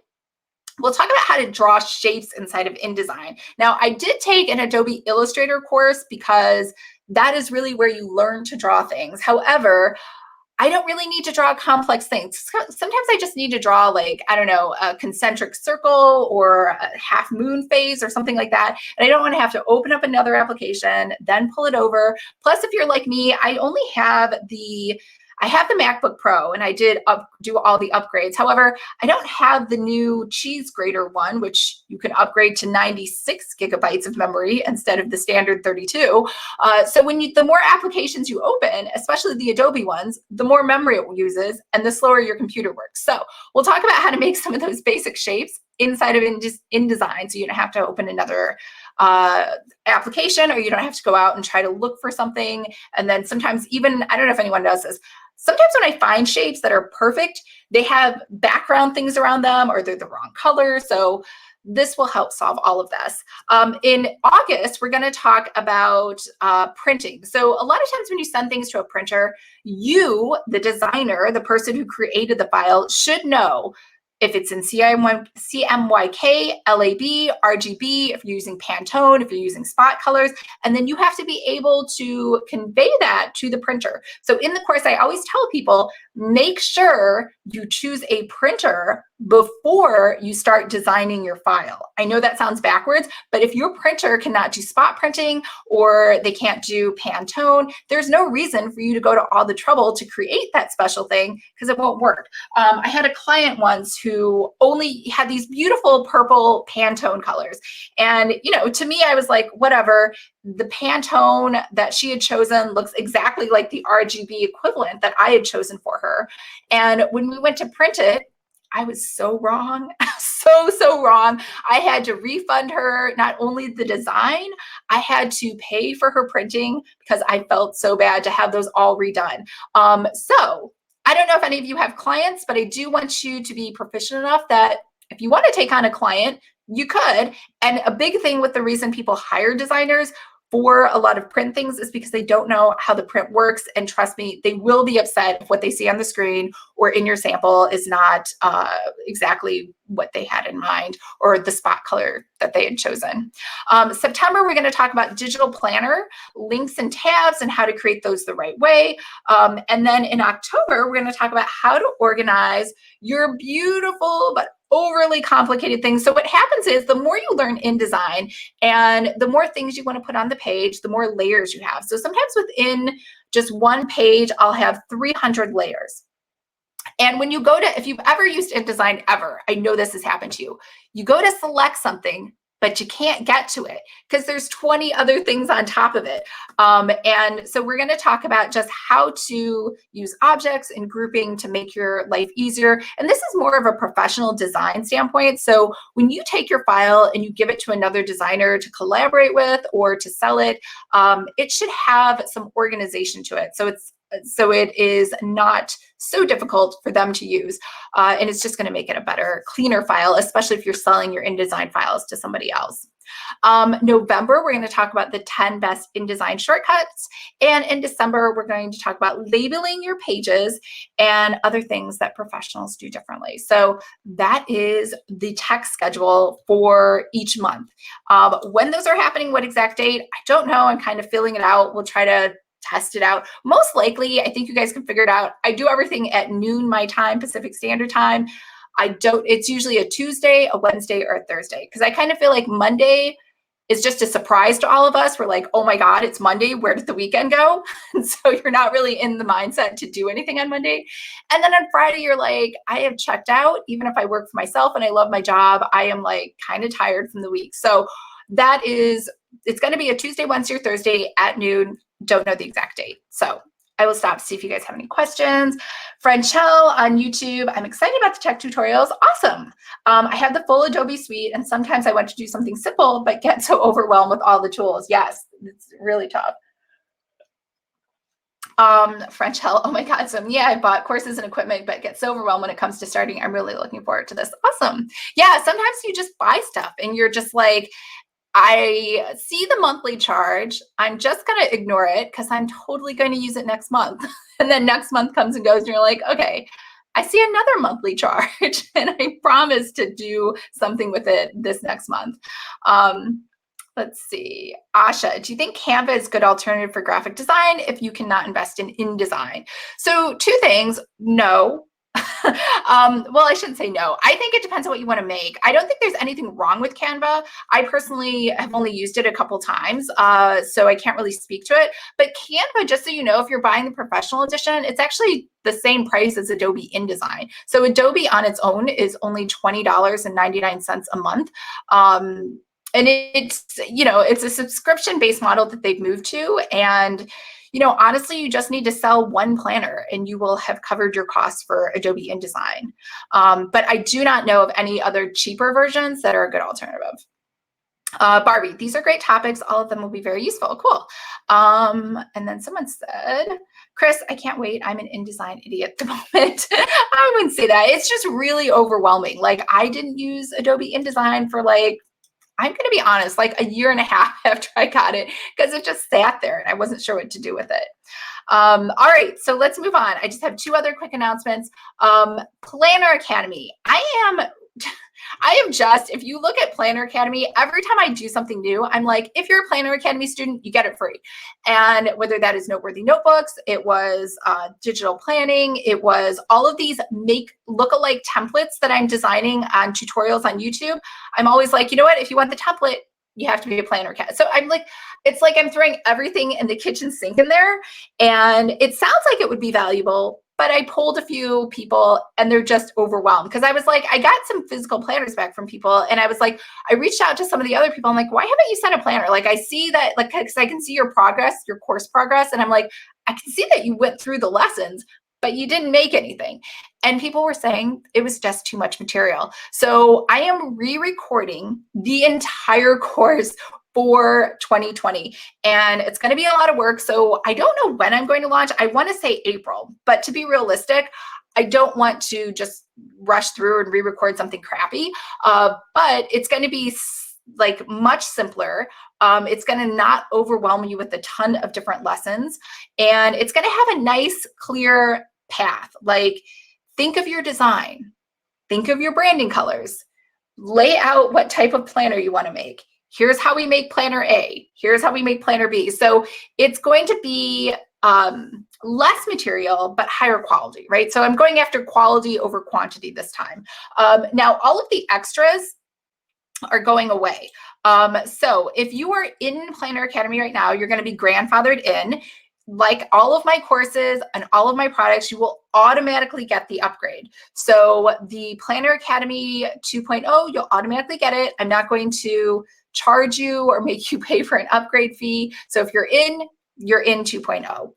we'll talk about how to draw shapes inside of InDesign. Now, I did take an Adobe Illustrator course because that is really where you learn to draw things. However, I don't really need to draw complex things. Sometimes I just need to draw, like, I don't know, a concentric circle or a half moon phase or something like that. And I don't want to have to open up another application, then pull it over. Plus, if you're like me, I only have the MacBook Pro, and I did do all the upgrades. However, I don't have the new cheese grater one, which you can upgrade to 96 gigabytes of memory instead of the standard 32. So the more applications you open, especially the Adobe ones, the more memory it uses and the slower your computer works. So we'll talk about how to make some of those basic shapes inside of InDesign, so you don't have to open another application, or you don't have to go out and try to look for something. And then sometimes even, I don't know if anyone does this, sometimes when I find shapes that are perfect, they have background things around them, or they're the wrong color. So this will help solve all of this. In August, we're going to talk about printing. So a lot of times when you send things to a printer, you, the designer, the person who created the file, should know if it's in CMYK, LAB, RGB, if you're using Pantone, if you're using spot colors, and then you have to be able to convey that to the printer. So in the course, I always tell people, make sure you choose a printer before you start designing your file. I know that sounds backwards, but if your printer cannot do spot printing or they can't do Pantone, there's no reason for you to go to all the trouble to create that special thing, because it won't work. I had a client once who only had these beautiful purple Pantone colors. And, to me, I was like, whatever. The Pantone that she had chosen looks exactly like the RGB equivalent that I had chosen for her. And when we went to print it, I was so wrong, so wrong. I had to refund her not only the design, I had to pay for her printing because I felt so bad to have those all redone. So I don't know if any of you have clients, but I do want you to be proficient enough that if you want to take on a client, you could. And a big thing with the reason people hire designers for a lot of print things is because they don't know how the print works. And trust me, they will be upset if what they see on the screen or in your sample is not exactly what they had in mind, or the spot color that they had chosen. September, we're going to talk about digital planner, links and tabs, and how to create those the right way. And then in October, we're going to talk about how to organize your beautiful but overly complicated things. So what happens is the more you learn InDesign and the more things you want to put on the page, the more layers you have. So sometimes within just one page, I'll have 300 layers. And when you go to, if you've ever used InDesign ever, I know this has happened to you, you go to select something, but you can't get to it because there's 20 other things on top of it. And so we're going to talk about just how to use objects and grouping to make your life easier. And this is more of a professional design standpoint. So when you take your file and you give it to another designer to collaborate with or to sell it, it should have some organization to it. So it is not so difficult for them to use. And it's just going to make it a better, cleaner file, especially if you're selling your InDesign files to somebody else. November, we're going to talk about the 10 best InDesign shortcuts. And in December, we're going to talk about labeling your pages and other things that professionals do differently. So that is the tech schedule for each month. When those are happening, what exact date, I don't know. I'm kind of filling it out. We'll try to test it out. Most likely, I think you guys can figure it out. I do everything at noon my time, Pacific Standard Time. It's usually a Tuesday, a Wednesday, or a Thursday, because I kind of feel like Monday is just a surprise to all of us. We're like, oh my God, it's Monday. Where did the weekend go? And so you're not really in the mindset to do anything on Monday. And then on Friday, you're like, I have checked out. Even if I work for myself and I love my job, I am like kind of tired from the week. So it's going to be a Tuesday, Wednesday, or Thursday at noon. Don't know the exact date. So I will stop to see if you guys have any questions. Franchelle on YouTube, I'm excited about the tech tutorials. Awesome. I have the full Adobe suite, and sometimes I want to do something simple, but get so overwhelmed with all the tools. Yes, it's really tough. Franchelle, oh my God. So yeah, I bought courses and equipment, but get so overwhelmed when it comes to starting. I'm really looking forward to this. Awesome. Yeah, sometimes you just buy stuff and you're just like, I see the monthly charge. I'm just going to ignore it because I'm totally going to use it next month. And then next month comes and goes, and you're like, okay, I see another monthly charge, and I promise to do something with it this next month. Let's see. Asha, do you think Canva is a good alternative for graphic design if you cannot invest in InDesign? So 2 things. No. Well, I shouldn't say no. I think it depends on what you want to make. I don't think there's anything wrong with Canva. I personally have only used it a couple times, so I can't really speak to it. But Canva, just so you know, if you're buying the professional edition, it's actually the same price as Adobe InDesign. So Adobe on its own is only $20.99 a month. And it's, it's a subscription-based model that they've moved to. And honestly, you just need to sell 1 planner and you will have covered your costs for Adobe InDesign. But I do not know of any other cheaper versions that are a good alternative. Barbie, these are great topics. All of them will be very useful. Cool. And then someone said, Chris, I can't wait. I'm an InDesign idiot at the moment. I wouldn't say that. It's just really overwhelming. Like, I didn't use Adobe InDesign for I'm going to be honest, like a year and a half after I got it, because it just sat there and I wasn't sure what to do with it. All right, so let's move on. I just have 2 other quick announcements. Planner Academy. I am just, if you look at Planner Academy, every time I do something new, I'm like, if you're a Planner Academy student, you get it free. And whether that is Noteworthy Notebooks, it was digital planning, it was all of these make lookalike templates that I'm designing on tutorials on YouTube. I'm always like, you know what, if you want the template, you have to be a Planner Academy. So I'm like, it's like I'm throwing everything in the kitchen sink in there. And it sounds like it would be valuable, but I polled a few people and they're just overwhelmed because I was like, I got some physical planners back from people. And I was like, I reached out to some of the other people. I'm like, why haven't you sent a planner? Like, I see that, like, because I can see your progress, your course progress. And I'm like, I can see that you went through the lessons, but you didn't make anything. And people were saying it was just too much material. So I am re-recording the entire course for 2020. And it's going to be a lot of work. So I don't know when I'm going to launch. I want to say April, but to be realistic, I don't want to just rush through and re-record something crappy. But it's going to be like much simpler. It's going to not overwhelm you with a ton of different lessons. And it's going to have a nice, clear path. Like, think of your design, think of your branding colors, lay out what type of planner you want to make. Here's how we make planner A. Here's how we make planner B. So it's going to be less material, but higher quality, right? So I'm going after quality over quantity this time. Now, all of the extras are going away. So if you are in Planner Academy right now, you're going to be grandfathered in. Like all of my courses and all of my products, you will automatically get the upgrade. So the Planner Academy 2.0, you'll automatically get it. I'm not going to charge you or make you pay for an upgrade fee. So if you're in 2.0.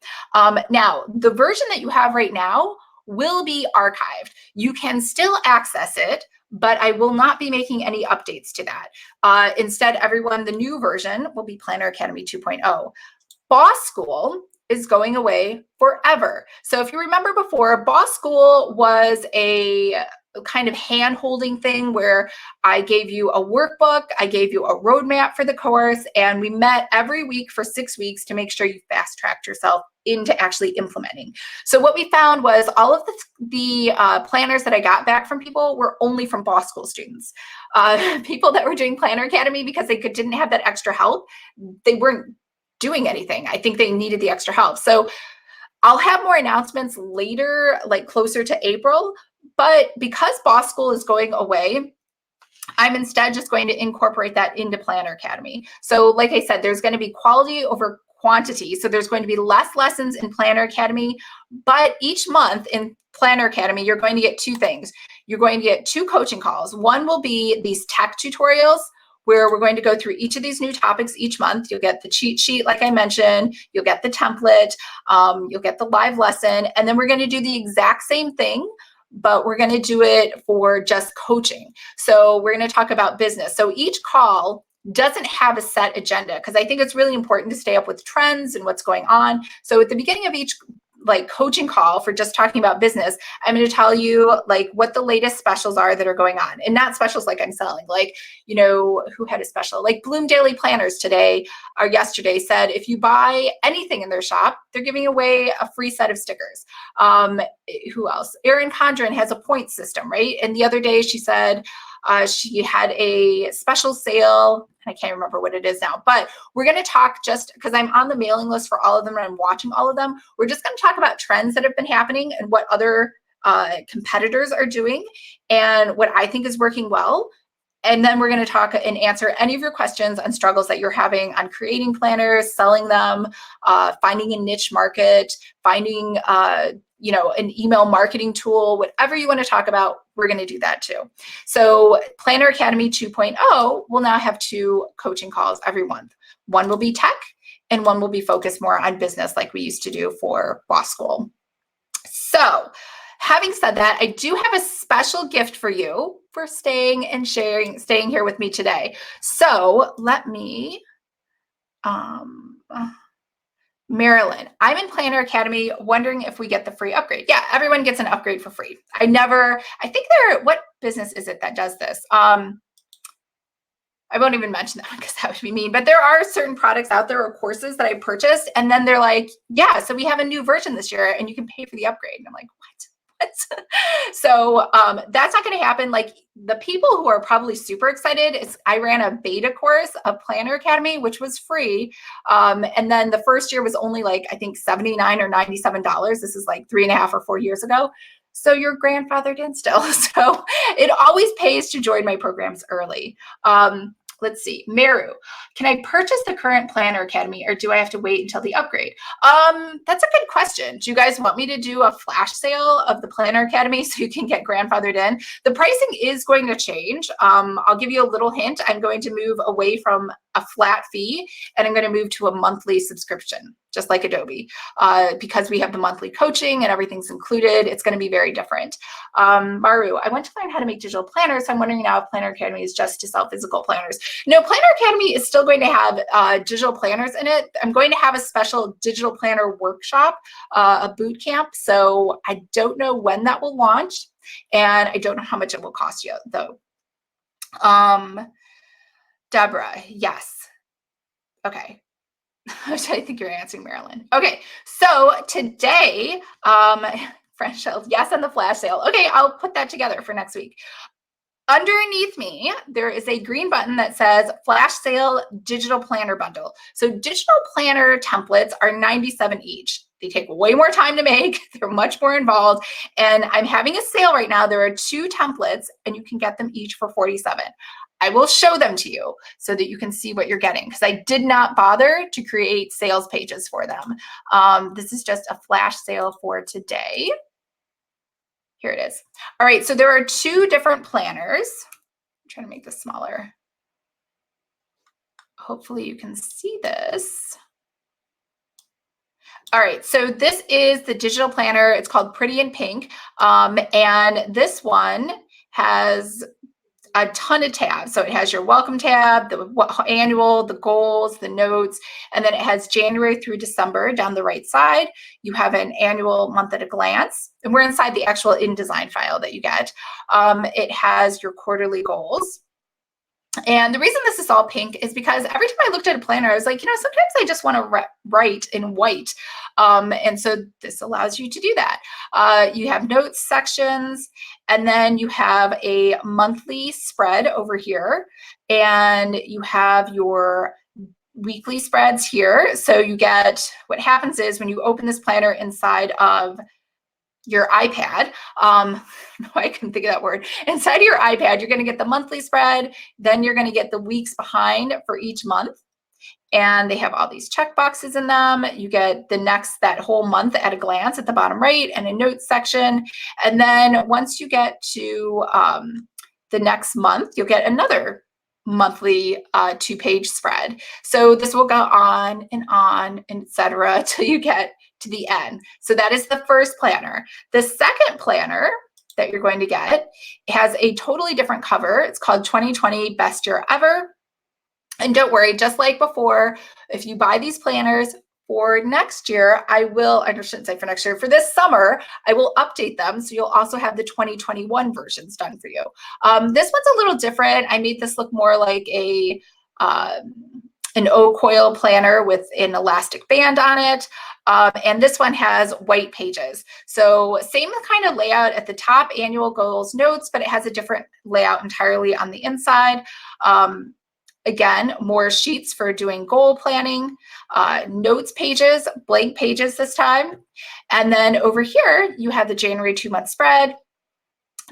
Now, the version that you have right now will be archived. You can still access it, but I will not be making any updates to that. Instead, everyone, the new version will be Planner Academy 2.0. Boss School is going away forever. So if you remember before, Boss School was a kind of hand-holding thing where I gave you a workbook, I gave you a roadmap for the course, and we met every week for 6 weeks to make sure you fast-tracked yourself into actually implementing. So what we found was all of the planners that I got back from people were only from Boss School students. People that were doing Planner Academy because they didn't have that extra help, they weren't doing anything. I think they needed the extra help. So I'll have more announcements later, like closer to April, but because Boss School is going away, I'm instead just going to incorporate that into Planner Academy. So like I said, there's going to be quality over quantity. So there's going to be less lessons in Planner Academy, but each month in Planner Academy, you're going to get 2 things. You're going to get 2 coaching calls. One will be these tech tutorials, where we're going to go through each of these new topics each month. You'll get the cheat sheet, like I mentioned, you'll get the template, you'll get the live lesson, and then we're going to do the exact same thing, but we're going to do it for just coaching. So we're going to talk about business. So each call doesn't have a set agenda because I think it's really important to stay up with trends and what's going on. So at the beginning of each like coaching call for just talking about business, I'm going to tell you like what the latest specials are that are going on, and not specials like I'm selling, like, you know, who had a special, like Bloom Daily Planners today or yesterday said, if you buy anything in their shop, they're giving away a free set of stickers. Who else? Erin Condren has a point system, right? And the other day she said, she had a special sale. I can't remember what it is now, but we're going to talk, just because I'm on the mailing list for all of them and I'm watching all of them. We're just going to talk about trends that have been happening and what other competitors are doing and what I think is working well. And then we're going to talk and answer any of your questions and struggles that you're having on creating planners, selling them, finding a niche market, finding you know, an email marketing tool, whatever you want to talk about, we're going to do that too. So Planner Academy 2.0 will now have 2 coaching calls every month. One will be tech and one will be focused more on business like we used to do for Boss School. So having said that, I do have a special gift for you for staying here with me today. So let me, Marilyn, I'm in Planner Academy wondering if we get the free upgrade. Yeah, everyone gets an upgrade for free. I think what business is it that does this? I won't even mention that because that would be mean, but there are certain products out there or courses that I purchased, and then they're like, yeah, so we have a new version this year and you can pay for the upgrade. And I'm like, what? So that's not going to happen. Like, the people who are probably super excited is I ran a beta course of Planner Academy, which was free. And then the first year was only like, I think $79 or $97. This is like 3.5 or 4 years ago. So you're grandfathered in still. So it always pays to join my programs early. Let's see, Meru, can I purchase the current Planner Academy or do I have to wait until the upgrade? That's a good question. Do you guys want me to do a flash sale of the Planner Academy so you can get grandfathered in? The pricing is going to change. I'll give you a little hint. I'm going to move away from a flat fee and I'm going to move to a monthly subscription, just like Adobe, because we have the monthly coaching and everything's included. It's going to be very different. Maru, I want to learn how to make digital planners. So I'm wondering now if Planner Academy is just to sell physical planners. No, Planner Academy is still going to have digital planners in it. I'm going to have a special digital planner workshop, a boot camp. So I don't know when that will launch, and I don't know how much it will cost you, though. Deborah, yes. Okay. I think you're answering Marilyn. Okay, so today, French shells, yes, on the flash sale. Okay, I'll put that together for next week. Underneath me, there is a green button that says Flash Sale Digital Planner Bundle. So digital planner templates are $97 each. They take way more time to make. They're much more involved. And I'm having a sale right now. There are 2 templates and you can get them each for $47. I will show them to you so that you can see what you're getting, because I did not bother to create sales pages for them. This is just a flash sale for today. Here it is. All right, so there are 2 different planners. I'm trying to make this smaller. Hopefully you can see this. All right, so this is the digital planner. It's called Pretty in Pink. And this one has a ton of tabs. So it has your welcome tab, the annual, the goals, the notes, and then it has January through December down the right side. You have an annual month at a glance, and we're inside the actual InDesign file that you get. It has your quarterly goals. And the reason this is all pink is because every time I looked at a planner, I was like, you know, sometimes I just want to write in white. And so this allows you to do that. You have notes sections, and then you have a monthly spread over here, and you have your weekly spreads here. So you get, what happens is when you open this planner inside of your iPad, I couldn't think of that word. Inside of your iPad, you're going to get the monthly spread, then you're going to get the weeks behind for each month. And they have all these check boxes in them. You get that whole month at a glance at the bottom right, and a notes section. And then once you get to the next month, you'll get another monthly 2-page spread. So this will go on, and et cetera, till you get to the end. So that is the first planner. The second planner that you're going to get has a totally different cover. It's called 2020 Best Year Ever. And don't worry, just like before, if you buy these planners For next year, I shouldn't say for next year, for this summer, I will update them. So you'll also have the 2021 versions done for you. This one's a little different. I made this look more like an O-coil planner with an elastic band on it. And this one has white pages. So same kind of layout at the top, annual goals, notes, but it has a different layout entirely on the inside. Again, more sheets for doing goal planning, notes pages, blank pages this time. And then over here, you have the January 2-month spread.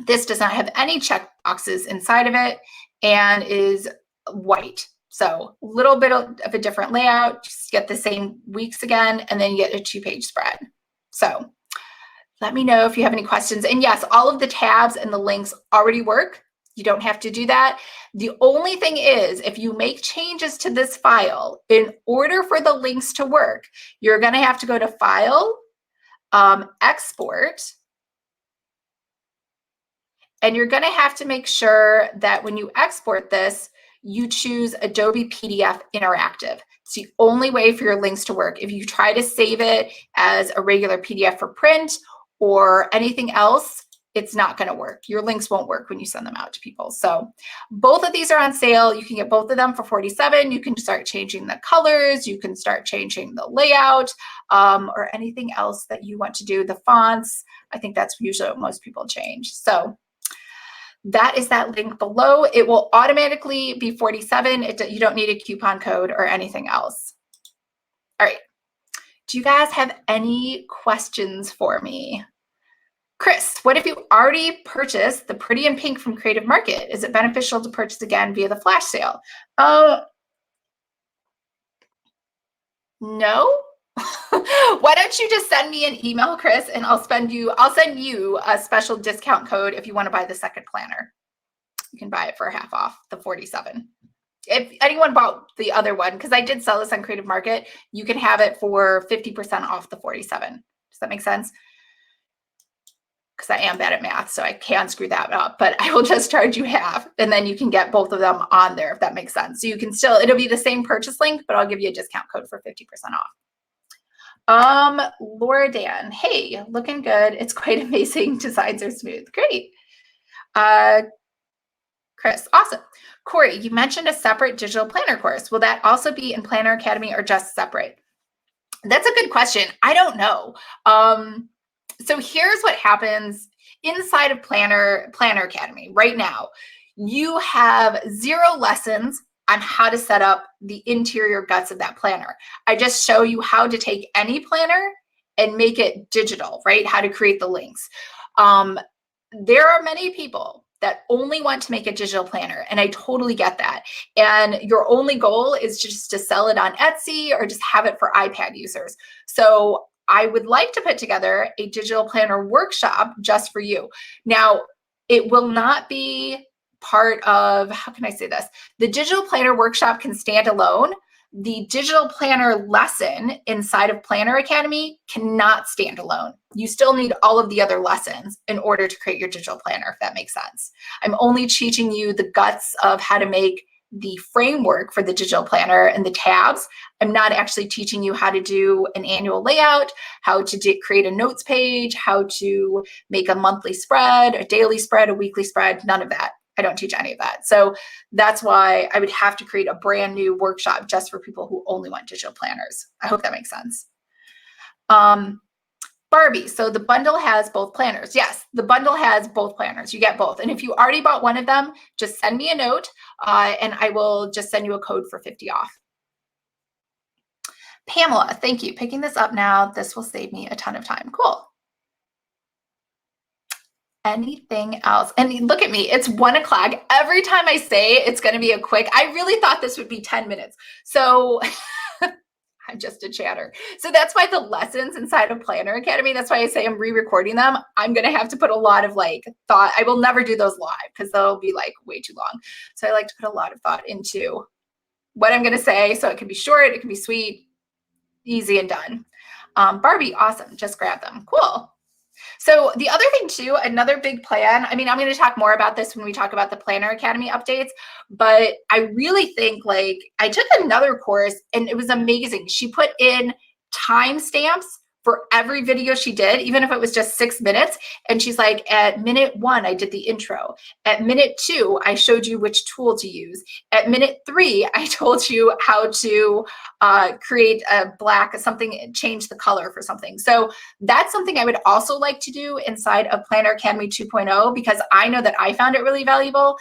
This does not have any check boxes inside of it and is white. So a little bit of a different layout, just get the same weeks again, and then you get a 2-page spread. So let me know if you have any questions. And yes, all of the tabs and the links already work. You don't have to do that. The only thing is, if you make changes to this file, in order for the links to work, you're going to have to go to File, Export, and you're going to have to make sure that when you export this, you choose Adobe PDF Interactive. It's the only way for your links to work. If you try to save it as a regular PDF for print or anything else, it's not going to work. Your links won't work when you send them out to people. So both of these are on sale. You can get both of them for $47. You can start changing the colors. You can start changing the layout or anything else that you want to do. The fonts, I think that's usually what most people change. So that is that link below. It will automatically be $47. You don't need a coupon code or anything else. All right. Do you guys have any questions for me? Chris, what if you already purchased the Pretty in Pink from Creative Market? Is it beneficial to purchase again via the flash sale? No. Why don't you just send me an email, Chris, and I'll send you a special discount code if you want to buy the second planner. You can buy it for half off the $47. If anyone bought the other one, because I did sell this on Creative Market, you can have it for 50% off the $47. Does that make sense? Because I am bad at math, so I can screw that up, but I will just charge you half, and then you can get both of them on there, if that makes sense. So you can still, it'll be the same purchase link, but I'll give you a discount code for 50% off. Laura Dan, hey, looking good. It's quite amazing. Designs are smooth. Great. Chris, awesome. Corey, you mentioned a separate digital planner course. Will that also be in Planner Academy or just separate? That's a good question. I don't know. So here's what happens inside of Planner Academy right now. You have 0 lessons on how to set up the interior guts of that planner. I just show you how to take any planner and make it digital, right? How to create the links. There are many people that only want to make a digital planner, and I totally get that. And your only goal is just to sell it on Etsy or just have it for iPad users. So I would like to put together a digital planner workshop just for you. Now, it will not be part of, how can I say this? The digital planner workshop can stand alone. The digital planner lesson inside of Planner Academy cannot stand alone. You still need all of the other lessons in order to create your digital planner, if that makes sense. I'm only teaching you the guts of how to make the framework for the digital planner and the tabs. I'm not actually teaching you how to do an annual layout, how to create a notes page, how to make a monthly spread, a daily spread, a weekly spread, none of that. I don't teach any of that. So that's why I would have to create a brand new workshop just for people who only want digital planners. I hope that makes sense. Barbie, so the bundle has both planners. Yes, the bundle has both planners. You get both. And if you already bought one of them, just send me a note and I will just send you a code for 50 off. Pamela, thank you. Picking this up now. This will save me a ton of time. Cool. Anything else? And look at me, it's 1 o'clock. Every time I say it's going to be a quick, I really thought this would be 10 minutes. So I'm just a chatter. So that's why the lessons inside of Planner Academy, that's why I say I'm re-recording them. I'm going to have to put a lot of thought. I will never do those live because they'll be way too long. So I like to put a lot of thought into what I'm going to say. So it can be short, it can be sweet, easy and done. Barbie, awesome. Just grab them. Cool. So the other thing too, another big plan, I mean, I'm going to talk more about this when we talk about the Planner Academy updates, but I really think I took another course and it was amazing. She put in timestamps for every video she did, even if it was just 6 minutes. And she's like, at minute 1, I did the intro. At minute 2, I showed you which tool to use. At minute 3, I told you how to create a black something, change the color for something. So that's something I would also like to do inside of Planner Academy 2.0, because I know that I found it really valuable.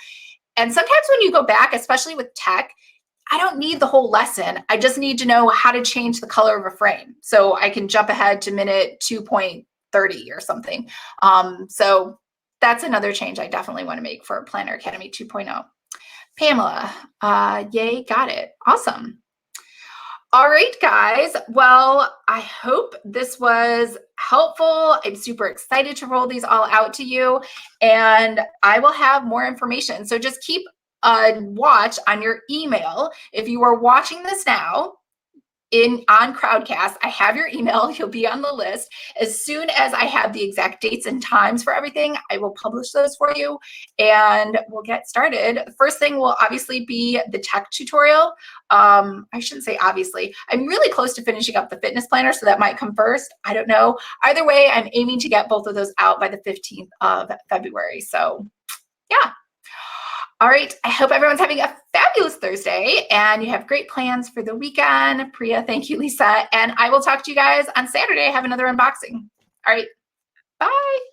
And sometimes when you go back, especially with tech, I don't need the whole lesson. I just need to know how to change the color of a frame. So I can jump ahead to minute 2.30 or something. So that's another change I definitely want to make for Planner Academy 2.0. Pamela, yay, got it. Awesome. All right, guys. Well, I hope this was helpful. I'm super excited to roll these all out to you, and I will have more information. So just keep a watch on your email. If you are watching this now on Crowdcast, I have your email. You'll be on the list. As soon as I have the exact dates and times for everything, I will publish those for you, and we'll get started. The first thing will obviously be the tech tutorial. I shouldn't say obviously. I'm really close to finishing up the fitness planner, so that might come first. I don't know. Either way, I'm aiming to get both of those out by the 15th of February. So yeah. All right, I hope everyone's having a fabulous Thursday and you have great plans for the weekend. Priya, thank you, Lisa. And I will talk to you guys on Saturday. I have another unboxing. All right, bye.